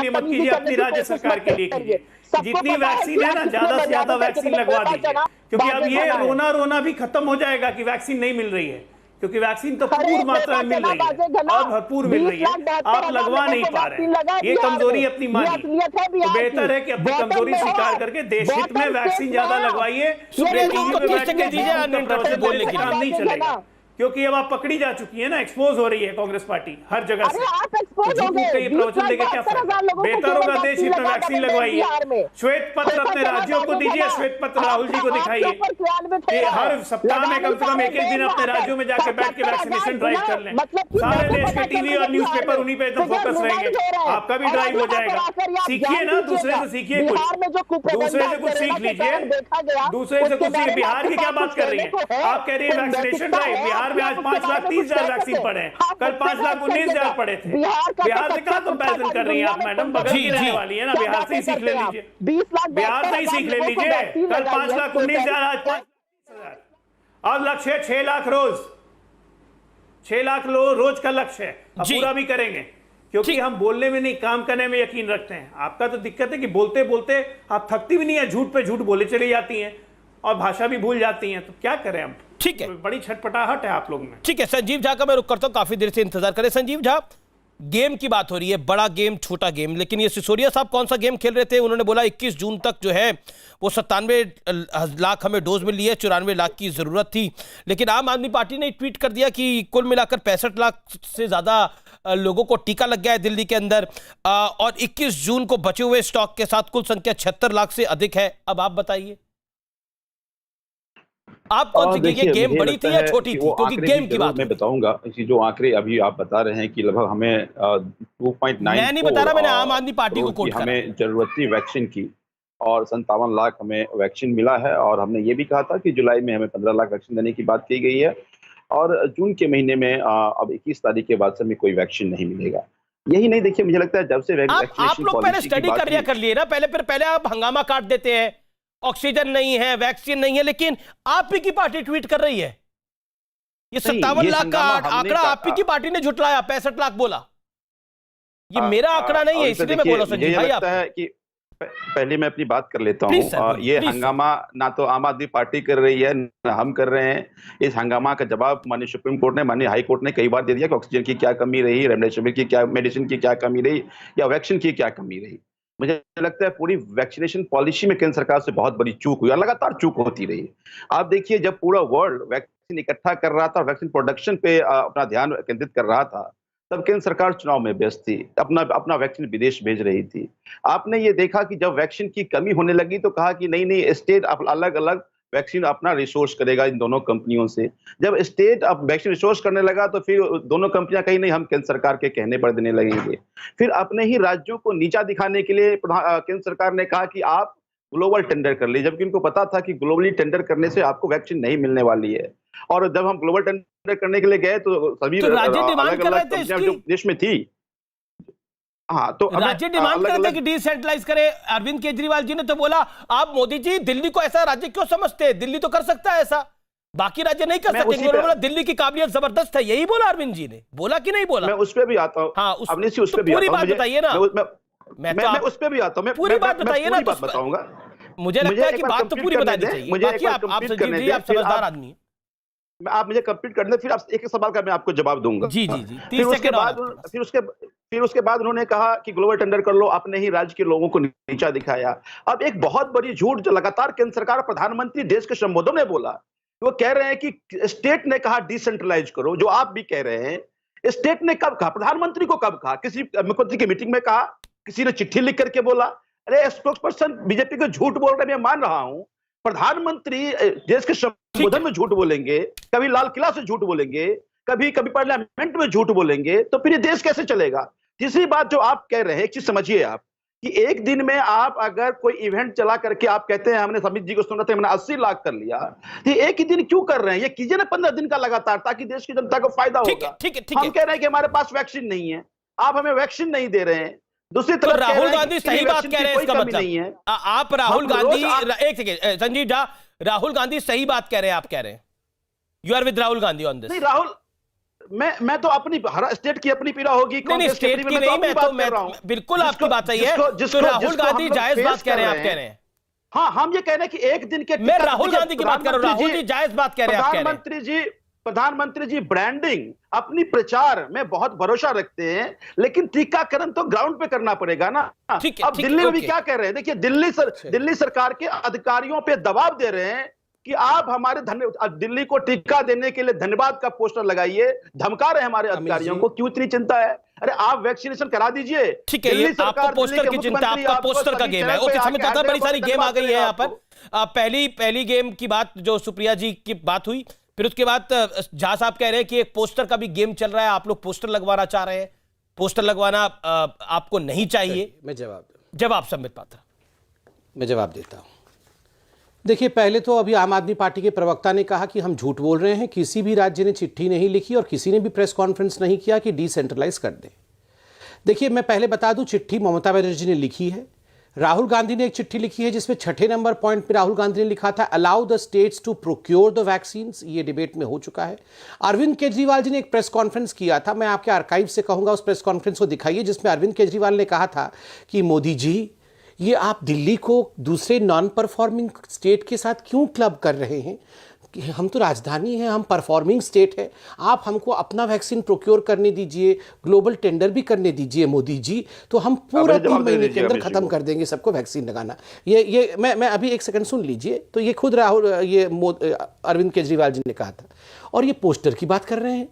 लिए मत कीजिए, अपनी राज्य सरकार के लिए कीजिए। जितनी वैक्सीन है ना, ज्यादा से ज्यादा वैक्सीन लगवा दीजिए, क्योंकि अब ये रोना रोना भी खत्म हो जाएगा कि वैक्सीन नहीं मिल रही है, क्योंकि वैक्सीन तो पूर्ण मात्रा में मिल रही है और भरपूर मिल रही है, आप लगवा नहीं पा रहे हैं। ये कमजोरी अपनी मानिए, तो बेहतर है कि अपनी कमजोरी स्वीकार करके देश हित में वैक्सीन ज्यादा लगवाइए। काम नहीं चलेगा, क्योंकि अब आप पकड़ी जा चुकी है ना, एक्सपोज हो रही है कांग्रेस पार्टी हर जगह से। कई प्रवचन देके क्या फायदा? बेहतर होगा देश हित में वैक्सीन लगवाइए, श्वेत पत्र अपने राज्यों को दीजिए, श्वेत पत्र राहुल जी को दिखाइए कि हर सप्ताह में कम से कम एक दिन अपने राज्यों में जाकर बैठ के वैक्सीनेशन ड्राइव कर लें। सारे देश के टीवी और न्यूज़पेपर उन्हीं पे एकदम फोकस रहेंगे, आपका भी ड्राइव हो जाएगा। सीखिए ना, दूसरे से सीखिए, कुछ दूसरे से कुछ सीख लीजिए, दूसरे से कुछ। बिहार की क्या बात कर रही है आप? कह रही है वैक्सीनेशन ड्राइव। बिहार में आज 5,30,000 वैक्सीन पड़े हैं, कल 5,19,000 पड़े थे। बिहार से कहां कंपैरिजन कर रही हैं आप मैडम? बगल की रहने वाली है ना, बिहार से ही सीख ले लीजिए, बिहार से ही सीख ले लीजिए। कल 5,19,000, आज 5,30,000। अब लक्ष्य है 6 लाख रोज, 6 लाख रोज का लक्ष्य है, अब पूरा भी करेंगे, क्योंकि हम बोलने में नहीं काम करने में यकीन रखते हैं। आपका तो दिक्कत है कि बोलते बोलते आप थकती भी नहीं है, झूठ पे झूठ बोले चली जाती हैं और भाषा भी भूल जाती हैं, तो क्या करें हम? ठीक है, बड़ी छटपटाहट है आप लोग में। ठीक है, संजीव झा का मैं रुक करता हूं, काफी देर से इंतजार करें। संजीव झा, गेम की बात हो रही है, बड़ा गेम छोटा गेम, लेकिन ये सिसोदिया साहब कौन सा गेम खेल रहे थे? उन्होंने बोला 21 जून तक जो है वो 97 लाख हमें डोज मिली है, 94 लाख की जरूरत थी। लेकिन आम आदमी पार्टी ने ट्वीट कर दिया कि कुल मिलाकर 65 लाख से ज्यादा लोगों को टीका लग गया है दिल्ली के अंदर, और 21 जून को बचे हुए स्टॉक के साथ कुल संख्या 76 लाख से अधिक है। अब आप बताइए, आप कौन सी, ये गेम बड़ी थी या छोटी थी? क्योंकि गेम की बात मैं बताऊंगा, जो आंकड़े अभी आप बता रहे हैं कि लगभग हमें 2.9, मैं नहीं बता रहा, मैंने आम आदमी पार्टी को कोट करा, हमें जरूरत थी वैक्सीन की, और 57 लाख हमें वैक्सीन मिला है। और हमने ये भी कहा था कि जुलाई में हमें 15 लाख वैक्सीन देने की बात की गई है, और जून के महीने में अब 21 तारीख के बाद से हमें कोई वैक्सीन नहीं मिलेगा। यही नहीं, देखिए मुझे लगता है जब से आप लोग पहले स्टडी कर लिए ना, पहले आप हंगामा काट देते हैं, ऑक्सीजन नहीं है, वैक्सीन नहीं है, लेकिन आप ही की पार्टी ट्वीट कर रही है। ये 57 लाख का आंकड़ा आप ही की पार्टी ने झुटलाया, 65 लाख बोला। ये मेरा आंकड़ा नहीं है, इसलिए मैं बोला संजीव भाई। लगता है कि पहले मैं अपनी बात कर लेता हूँ। ये हंगामा ना तो आम आदमी पार्टी कर रही है ना हम कर रहे हैं। इस हंगामा का जवाब माननीय सुप्रीम कोर्ट ने, माननीय हाई कोर्ट ने कई बार दे दिया कि ऑक्सीजन की क्या कमी रही, रेमडेसिविर की क्या, मेडिसिन की क्या कमी रही, या वैक्सीन की क्या कमी रही। मुझे लगता है पूरी वैक्सीनेशन पॉलिसी में केंद्र सरकार से बहुत बड़ी चूक हुई और लगातार चूक होती रही। आप देखिए, जब पूरा वर्ल्ड वैक्सीन इकट्ठा कर रहा था, वैक्सीन प्रोडक्शन पे अपना ध्यान केंद्रित कर रहा था, तब केंद्र सरकार चुनाव में व्यस्त थी, अपना वैक्सीन विदेश भेज रही थी। आपने ये देखा कि जब वैक्सीन की कमी होने लगी तो कहा कि नहीं स्टेट अलग अलग वैक्सीन अपना रिसोर्स करेगा इन दोनों कंपनियों से। जब स्टेट अब वैक्सीन रिसोर्स करने लगा तो फिर दोनों कंपनियां कहीं नहीं, हम केंद्र सरकार के कहने पर देने लगेंगे। फिर अपने ही राज्यों को नीचा दिखाने के लिए केंद्र सरकार ने कहा कि आप ग्लोबल टेंडर कर लीजिए, जबकि उनको पता था कि ग्लोबली टेंडर करने से आपको वैक्सीन नहीं मिलने वाली है। और जब हम ग्लोबल टेंडर करने के लिए गए तो सभी अलग अलग कंपनियां जो देश में थी, हाँ, तो राज्य डिमांड करते हैं कि डिसेंट्रलाइज करे। अरविंद केजरीवाल जी ने तो बोला, आप मोदी जी दिल्ली को ऐसा राज्य क्यों समझते हैं, दिल्ली तो कर सकता है ऐसा, बाकी राज्य नहीं कर सकते। उन्होंने बोला दिल्ली की काबिलियत जबरदस्त है, यही बोला अरविंद जी ने, बोला कि नहीं बोला? मैं उस पर भी आता हूँ। हाँ, उस पर भी पूरी बात बताइए ना। मैं उस पर भी आता हूँ, पूरी बात बताइए ना, बताऊंगा। मुझे लगता है कि बात तो पूरी बतानी चाहिए। बाकी आप समझदार आदमी हैं, आप मुझे कंप्लीट करने, फिर आप एक सवाल का मैं आपको जवाब दूंगा। जी जी जी। फिर उसके बाद उन्होंने कहा कि ग्लोबल टेंडर कर लो, अपने ही राज्य के लोगों को नीचा दिखाया। अब एक बहुत बड़ी झूठ जो लगातार केंद्र सरकार, प्रधानमंत्री देश के संबोधन में बोला, वो कह रहे हैं कि स्टेट ने कहा डिसेंट्रलाइज करो, जो आप भी कह रहे हैं। स्टेट ने कब कहा? प्रधानमंत्री को कब कहा? किसी मुख्यमंत्री की मीटिंग में कहा? किसी ने चिट्ठी लिख करके बोला? अरे स्पोक्स पर्सन बीजेपी को झूठ बोल रहे, मैं मान रहा हूं। प्रधानमंत्री देश के संबोधन में झूठ बोलेंगे, कभी लाल किला से झूठ बोलेंगे, कभी पार्लियामेंट में झूठ बोलेंगे, तो फिर ये देश कैसे चलेगा? तीसरी बात जो आप कह रहे हैं, एक चीज समझिए आप, कि एक दिन में आप अगर कोई इवेंट चला करके आप कहते हैं हमने समित जी को सुना था, हमने 80 लाख कर लिया, तो एक ही दिन क्यों कर रहे हैं? ये कीजिए ना 15 दिन का लगातार, ताकि देश की जनता को फायदा होगा। हम कह रहे हैं कि हमारे पास वैक्सीन नहीं है, आप हमें वैक्सीन नहीं दे रहे हैं। दूसरी तरफ राहुल गांधी सही बात कह रहे हैं, इसका मतलब नहीं है। आप राहुल गांधी, एक सेकेंड संजीव झा, राहुल गांधी सही बात कह रहे हैं, आप कह रहे हैं you are with Rahul Gandhi on this? नहीं, मैं तो अपनी हर स्टेट की अपनी पीड़ा होगी, नहीं स्टेट की नहीं, मैं बिल्कुल आपकी बात सही है। तो राहुल गांधी जायज बात कह रहे हैं, आप कह रहे हैं। हाँ, हम ये कह रहे हैं कि एक दिन के, मैं राहुल गांधी की बात कर रहा हूं, राहुल जी जायज बात कह रहे हैं। प्रधानमंत्री जी ब्रांडिंग, अपनी प्रचार में बहुत भरोसा रखते हैं, लेकिन टीकाकरण तो ग्राउंड पे करना पड़ेगा ना। अब दिल्ली में भी क्या कह रहे हैं, देखिए दिल्ली सरकार के अधिकारियों पे दबाव दे रहे हैं कि आप हमारे दिल्ली को टीका देने के लिए धन्यवाद का पोस्टर लगाइए, धमका रहे हैं हमारे अधिकारियों को। क्यों इतनी चिंता है? अरे आप वैक्सीनेशन करा दीजिए। ठीक है, ये आपको पोस्टर की चिंता, आपका पोस्टर का गेम है। ओके, समझ आता, बड़ी सारी गेम आ गई है यहाँ पर। पहली गेम की बात जो सुप्रिया जी की बात हुई, फिर उसके बाद झा साहब कह रहे हैं कि एक पोस्टर का भी गेम चल रहा है, आप लोग पोस्टर लगवाना चाह रहे हैं। पोस्टर लगवाना आपको नहीं चाहिए। मैं जवाब संबित पात्रा, मैं जवाब देता हूं। देखिए, पहले तो अभी आम आदमी पार्टी के प्रवक्ता ने कहा कि हम झूठ बोल रहे हैं, किसी भी राज्य ने चिट्ठी नहीं लिखी और किसी ने भी प्रेस कॉन्फ्रेंस नहीं किया कि डिसेंट्रलाइज कर दें। देखिए, मैं पहले बता दूं, चिट्ठी ममता बनर्जी ने लिखी है, राहुल गांधी ने एक चिट्ठी लिखी है जिसमें 6 नंबर पॉइंट पे राहुल गांधी ने लिखा था allow the states to procure the vaccine. ये डिबेट में हो चुका है। अरविंद केजरीवाल जी ने एक प्रेस कॉन्फ्रेंस किया था, मैं आपके आर्काइव से कहूंगा उस प्रेस कॉन्फ्रेंस को दिखाइए, जिसमें अरविंद केजरीवाल ने कहा था कि मोदी जी, ये आप दिल्ली को दूसरे नॉन परफॉर्मिंग स्टेट के साथ क्यों क्लब कर रहे हैं? हम तो राजधानी है, हम परफॉर्मिंग स्टेट है, आप हमको अपना वैक्सीन प्रोक्योर करने दीजिए, ग्लोबल टेंडर भी करने दीजिए मोदी जी, तो हम पूरा 3 महीने के अंदर खत्म कर देंगे सबको वैक्सीन लगाना। ये मैं अभी 1 सेकंड सुन लीजिए। तो ये खुद अरविंद केजरीवाल जी ने कहा था, और ये पोस्टर की बात कर रहे हैं।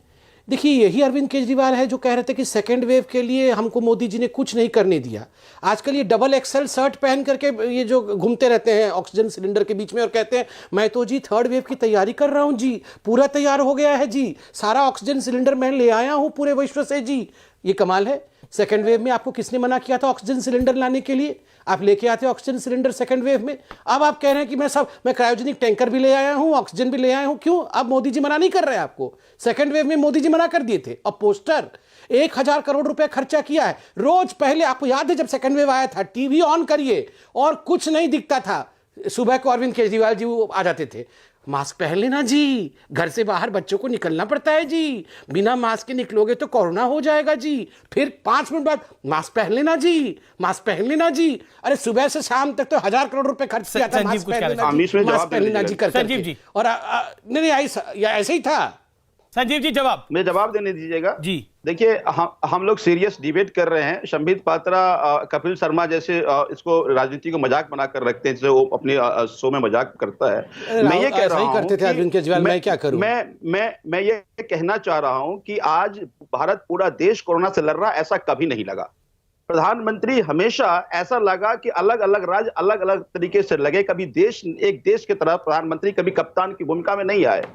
देखिए, यही अरविंद केजरीवाल है जो कह रहे थे कि सेकेंड वेव के लिए हमको मोदी जी ने कुछ नहीं करने दिया। आजकल ये डबल एक्सेल शर्ट पहन करके ये जो घूमते रहते हैं ऑक्सीजन सिलेंडर के बीच में और कहते हैं मैं तो जी 3rd वेव की तैयारी कर रहा हूं जी, पूरा तैयार हो गया है जी, सारा ऑक्सीजन सिलेंडर मैं ले आया हूं पूरे विश्व से जी। ये कमाल है। सेकेंड वेव में आपको किसने मना किया था ऑक्सीजन सिलेंडर लाने के लिए? आप लेके आते ऑक्सीजन सिलेंडर सेकंड वेव में। अब आप कह रहे हैं कि मैं क्रायोजेनिक टैंकर भी ले आया हूं, ऑक्सीजन भी ले आया हूं। क्यों? अब मोदी जी मना नहीं कर रहे हैं आपको। सेकंड वेव में मोदी जी मना कर दिए थे। अब पोस्टर 1000 करोड़ रुपए खर्चा किया है। रोज पहले आपको याद है जब सेकंड वेव आया था, टीवी ऑन करिए और कुछ नहीं दिखता था। सुबह को अरविंद केजरीवाल जी वो आ जाते थे, मास्क पहन लेना जी, घर से बाहर बच्चों को निकलना पड़ता है जी, बिना मास्क के निकलोगे तो कोरोना हो जाएगा जी। फिर 5 मिनट बाद मास्क पहन लेना जी, मास्क पहन लेना जी। अरे सुबह से शाम तक तो 1000 करोड़ रुपए खर्च किया था मास्क पहन लेना जी कर संजीव जी। और नहीं ऐसे ही था। संजीव जी जवाब, मैं जवाब देने दीजिएगा जी। देखिए, हम लोग सीरियस डिबेट कर रहे हैं। संबित पात्रा, कपिल शर्मा जैसे इसको राजनीति को मजाक बनाकर रखते हैं, जैसे वो अपने शो में मजाक करता है। मैं ये कह रहा हूं करते थे अरविंद केजरीवाल, मैं क्या करूं? मैं ये कहना चाह रहा हूं कि आज भारत पूरा देश कोरोना से लड़ रहा, ऐसा कभी नहीं लगा। प्रधानमंत्री हमेशा ऐसा लगा कि अलग अलग राज्य अलग अलग तरीके से लगे, कभी एक देश की तरह प्रधानमंत्री कभी कप्तान की भूमिका में नहीं आए।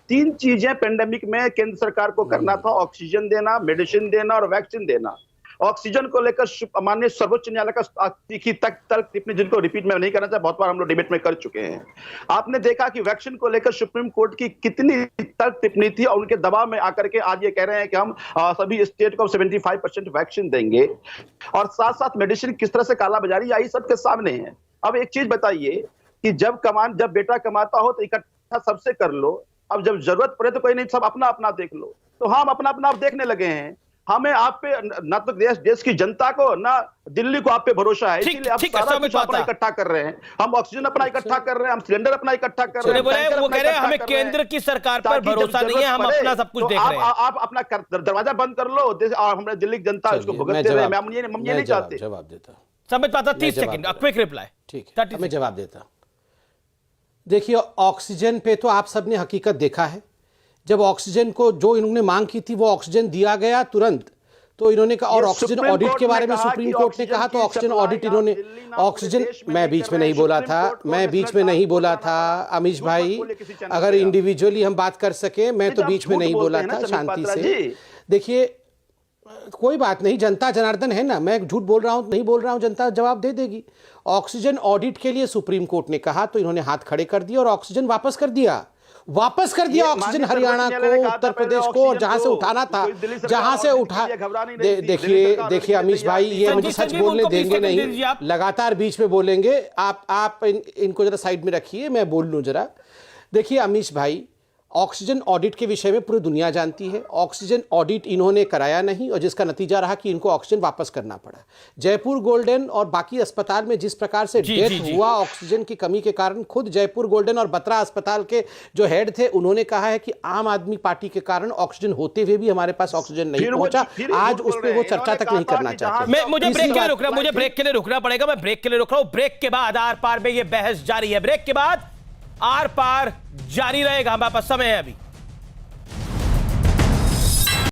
3 चीजें पेंडेमिक में केंद्र सरकार को करना था, ऑक्सीजन देना, मेडिसिन देना और वैक्सीन देना। ऑक्सीजन को लेकर माननीय सर्वोच्च न्यायालय का तीखी तर्क टिप्पणी, जिनको रिपीट में नहीं करना चाहिए, बहुत बार हम लोग डिबेट में कर चुके हैं। आपने देखा कि वैक्सीन को लेकर सुप्रीम कोर्ट की कितनी तर्क टिप्पणी थी और उनके दबाव में आकर के आज ये कह रहे हैं कि हम सभी स्टेट को 75% वैक्सीन देंगे। और साथ साथ मेडिसिन किस तरह से कालाबाजारी आई सबके सामने है। अब एक चीज बताइए कि जब बेटा कमाता हो तो इकट्ठा सबसे कर लो, अब जब जरूरत पड़े तो कोई नहीं, सब अपना अपना देख लो। तो हम अपना अपना देखने लगे हैं। हमें आप पे न तो देश की जनता को ना दिल्ली को आप पे भरोसा है, इसीलिए आप सारा कुछ अपना इकट्ठा कर रहे हैं। हम ऑक्सीजन अपना इकट्ठा कर रहे हैं, हम सिलेंडर अपना इकट्ठा कर रहे हैं। वो कह रहे हैं हमें केंद्र की सरकार पर भरोसा नहीं है, हम अपना सब कुछ देख रहे हैं। आप अपना दरवाजा बंद कर लो और हमारे दिल्ली की जनता उसको भुगतते रहे। हम ये नहीं चाहते। जवाब देता समझ पाता 30 सेकंड क्विक रिप्लाई। ठीक है, मैं जवाब देता। देखिए, ऑक्सीजन पे तो आप सबने हकीकत देखा है। जब ऑक्सीजन को जो इन्होंने मांग की थी वो ऑक्सीजन दिया गया तुरंत, तो इन्होंने कहा। और ऑक्सीजन ऑडिट के बारे में सुप्रीम कोर्ट ने कहा, तो ऑक्सीजन ऑडिट इन्होंने ऑक्सीजन, मैं बीच में नहीं बोला था, मैं बीच में नहीं बोला था अमीश भाई। अगर इंडिविजुअली हम बात कर सके, मैं तो बीच में नहीं बोला था, शांति से। देखिए, कोई बात नहीं, जनता जनार्दन है ना, मैं झूठ बोल रहा हूं नहीं बोल रहा हूं, जनता जवाब दे देगी। ऑक्सीजन ऑडिट के लिए सुप्रीम कोर्ट ने कहा तो इन्होंने हाथ खड़े कर दिए और ऑक्सीजन वापस कर दिया ऑक्सीजन हरियाणा को, उत्तर प्रदेश को, और जहां से उठाना था जहां से उठा। देखिए अमीश भाई, ये मुझे सच बोलने देंगे नहीं, लगातार बीच में बोलेंगे। आप इनको जरा साइड में रखिए, मैं बोल लूं जरा। देखिए अमीश भाई, ऑक्सीजन ऑडिट के विषय में पूरी दुनिया जानती है। ऑक्सीजन ऑडिट इन्होंने कराया नहीं और जिसका नतीजा रहा कि इनको ऑक्सीजन वापस करना पड़ा। जयपुर गोल्डन और बाकी अस्पताल में जिस प्रकार से डेथ हुआ ऑक्सीजन की कमी के कारण, खुद जयपुर गोल्डन और बत्रा अस्पताल के जो हेड थे उन्होंने कहा है कि आम आदमी पार्टी के कारण ऑक्सीजन होते हुए भी हमारे पास ऑक्सीजन नहीं पहुंचा। आज उस पर वो चर्चा तक नहीं करना चाहते। मुझे ब्रेक के लिए रुकना, मुझे ब्रेक के लिए रुकना पड़ेगा। मैं ब्रेक के लिए रुक रहा हूं। ब्रेक के बाद आर पार में ये बहस जारी है। ब्रेक के बाद आर पार जारी रहेगा। हमारे पास समय है अभी।